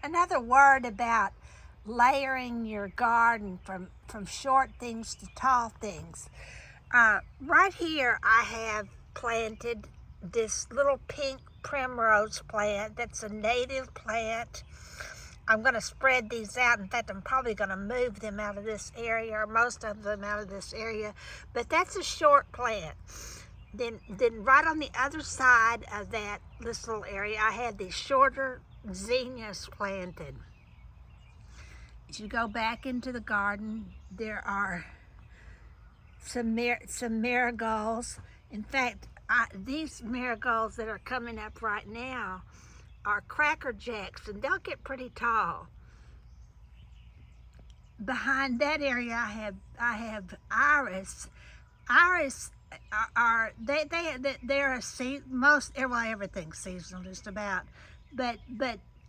another word about layering your garden from short things to tall things. Right here I have planted this little pink primrose plant that's a native plant. I'm going to spread these out. In fact, I'm probably going to move them out of this area, or most of them out of this area. But that's a short plant. Then right on the other side of this little area, I had these shorter zinnias planted. As you go back into the garden, there are some marigolds. In fact, these marigolds that are coming up right now are Cracker Jacks, and they'll get pretty tall. Behind that area, I have iris. Iris they're everything's seasonal just about, but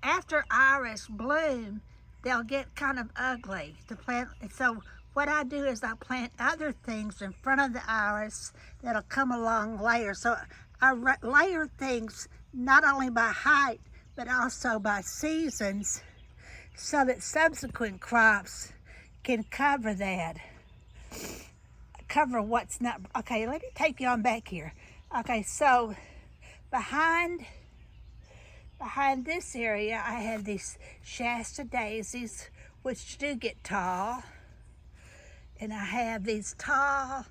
after iris bloom, they'll get kind of ugly to plant. So what I do is I plant other things in front of the iris that'll come along later. So I layer things not only by height, but also by seasons, so that subsequent crops can cover that. Cover what's not. Okay, let me take you on back here. Okay, so behind this area, I have these Shasta daisies, which do get tall. And I have these tall,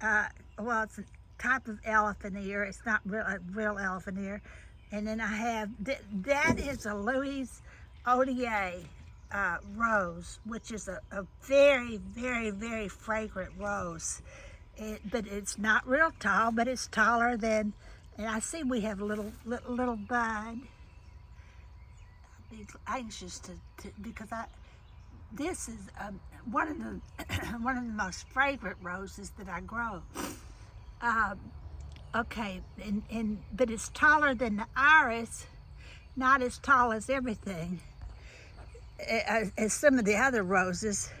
well, it's a type of elephant ear. It's not a real elephant ear. And then I have, that is a Louis Odier rose, which is a very, very, very fragrant rose. But it's not real tall, but it's taller than, and I see we have a little bud. I'm anxious to because this is one of the most fragrant roses that I grow. Okay, but it's taller than the iris, not as tall as everything, as some of the other roses.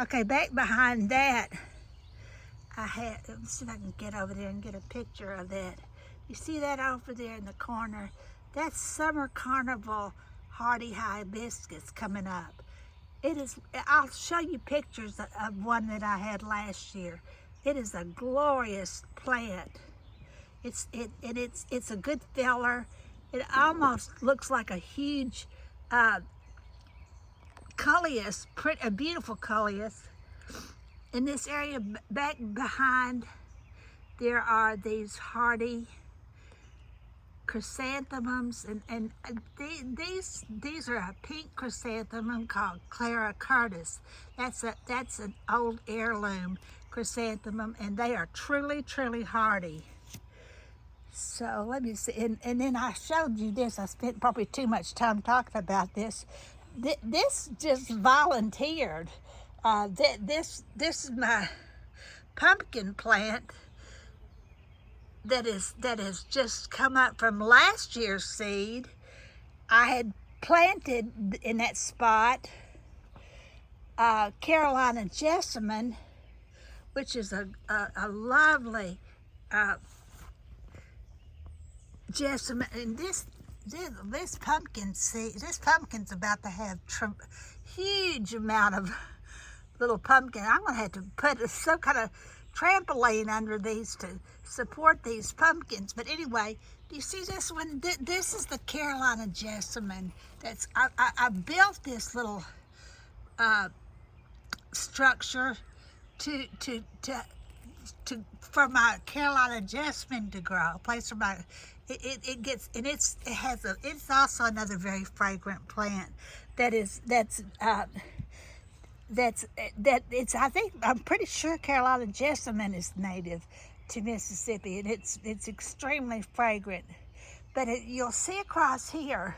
Okay, back behind that, let's see if I can get over there and get a picture of that. You see that over there in the corner? That's Summer Carnival hardy hibiscus coming up. It is. I'll show you pictures of one that I had last year. It is a glorious plant. It's a good filler. It almost looks like a huge coleus, a beautiful coleus. In this area back behind, there are these hardy chrysanthemums, and these are a pink chrysanthemum called Clara Curtis. That's an old heirloom chrysanthemum, and they are truly, truly hardy. So let me see, and then I showed you this. I spent probably too much time talking about this. This just volunteered. This is my pumpkin plant that has just come up from last year's seed. I had planted in that spot Carolina jessamine, which is a lovely jessamine. And this pumpkin seed, this pumpkin's about to have huge amount of little pumpkin. I'm gonna have to put some kind of trampoline under these to support these pumpkins. But anyway, do you see this one? This is the Carolina jessamine. I built this little structure for my Carolina jasmine to grow. A place for my it's also another very fragrant plant I'm pretty sure Carolina jessamine is native to Mississippi, and it's extremely fragrant. But you'll see across here,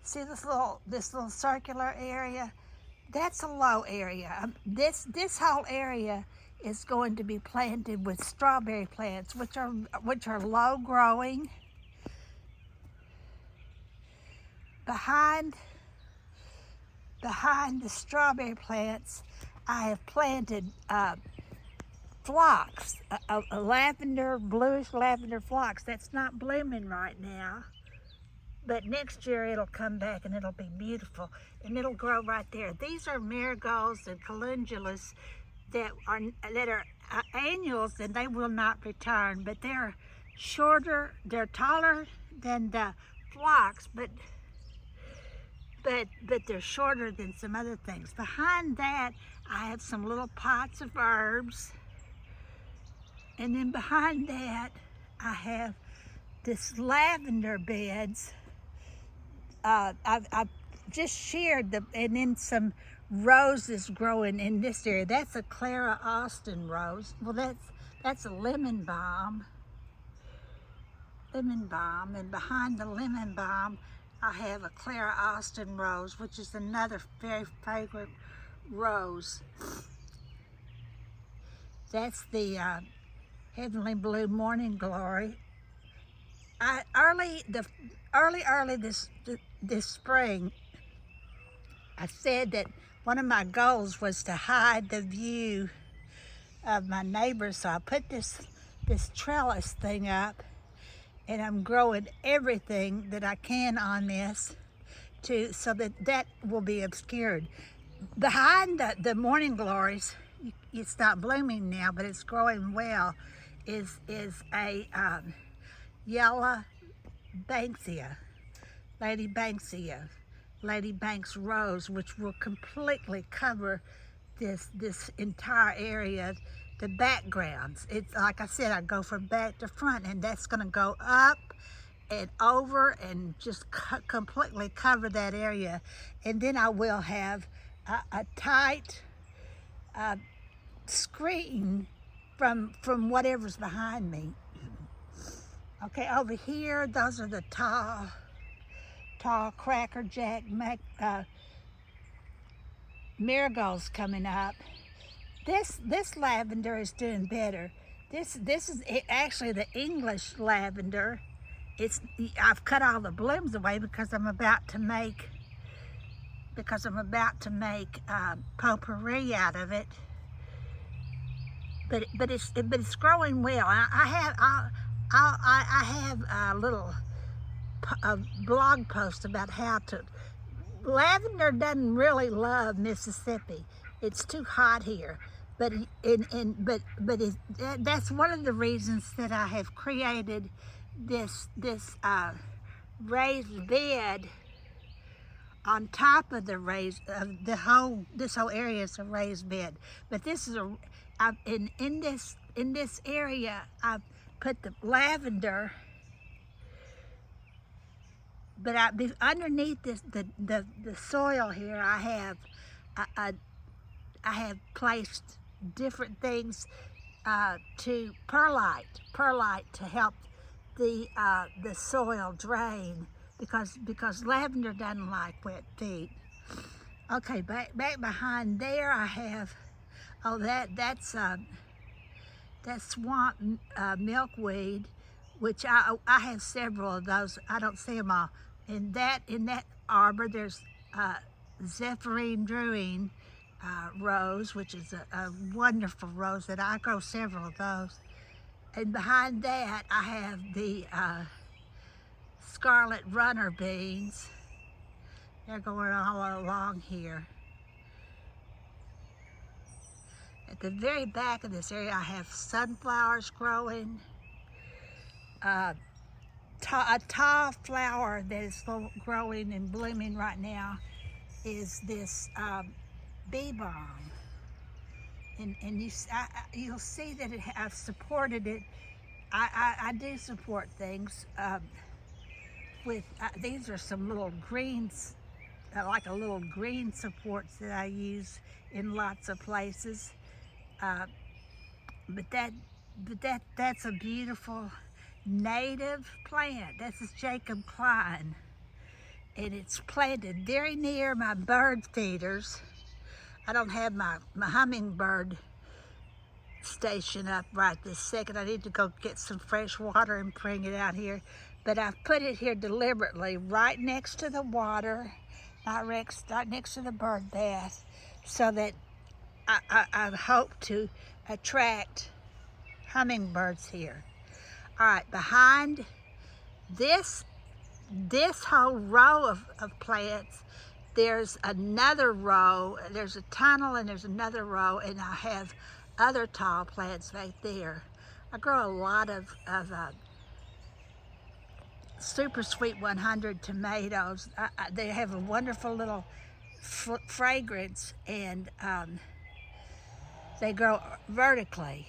see this little circular area? That's a low area. This whole area is going to be planted with strawberry plants, which are low growing. Behind the strawberry plants, I have planted phlox, a lavender, bluish lavender phlox that's not blooming right now. but next year it'll come back and it'll be beautiful, and it'll grow right there. These are marigolds and calendulas that are annuals, and they will not return, but they're shorter, they're taller than the phlox, but they're shorter than some other things. Behind that, I have some little pots of herbs, and then behind that, I have this lavender beds. I've just sheared them, and then some roses growing in this area. That's a Clara Austin rose. Well, that's a lemon balm. And behind the lemon balm, I have a Clara Austin rose, which is another very fragrant rose. That's the Heavenly Blue Morning Glory. Early this spring, I said that one of my goals was to hide the view of my neighbors, so I put this trellis thing up, and I'm growing everything that I can on this so that will be obscured. Behind the morning glories, it's not blooming now, but it's growing well, is a yellow Banksia, Lady Banksia, Lady Banks rose, which will completely cover this entire area. The backgrounds, it's like I said, I go from back to front, and that's going to go up and over and just completely cover that area. And then I will have a tight screen from whatever's behind me. Okay, over here, those are the tall crackerjack marigolds coming up. This lavender is doing better. This is actually the English lavender. I've cut all the blooms away because I'm about to make potpourri out of it. But it's growing well. I have a little blog post about how to. Lavender doesn't really love Mississippi. It's too hot here. But that's one of the reasons that I have created this raised bed on top of the this whole area is a raised bed. But this is in this area I've put the lavender. But underneath the soil here, I have placed different things to perlite to help the soil drain, because lavender doesn't like wet feet. Okay, back behind there I have that's swamp milkweed, which I have several of those. I don't see them all. In that arbor, there's Zephyrine Druine rose, which is a wonderful rose that I grow several of those. And behind that, I have the Scarlet Runner beans. They're going all along here. At the very back of this area, I have sunflowers growing. A tall flower that is growing and blooming right now is this bee balm, and you'll see that I've supported it. I do support things with these are some little greens, like a little green supports that I use in lots of places. But that's a beautiful native plant. This is Jacob Klein, and it's planted very near my bird feeders. I don't have my hummingbird station up right this second. I need to go get some fresh water and bring it out here, but I've put it here deliberately right next to the water, not next to the bird bath, so that I hope to attract hummingbirds here. All right, behind this this whole row of plants, there's another row, there's a tunnel and there's another row, and I have other tall plants right there. I grow a lot of Super Sweet 100 tomatoes. They have a wonderful little fragrance, and they grow vertically.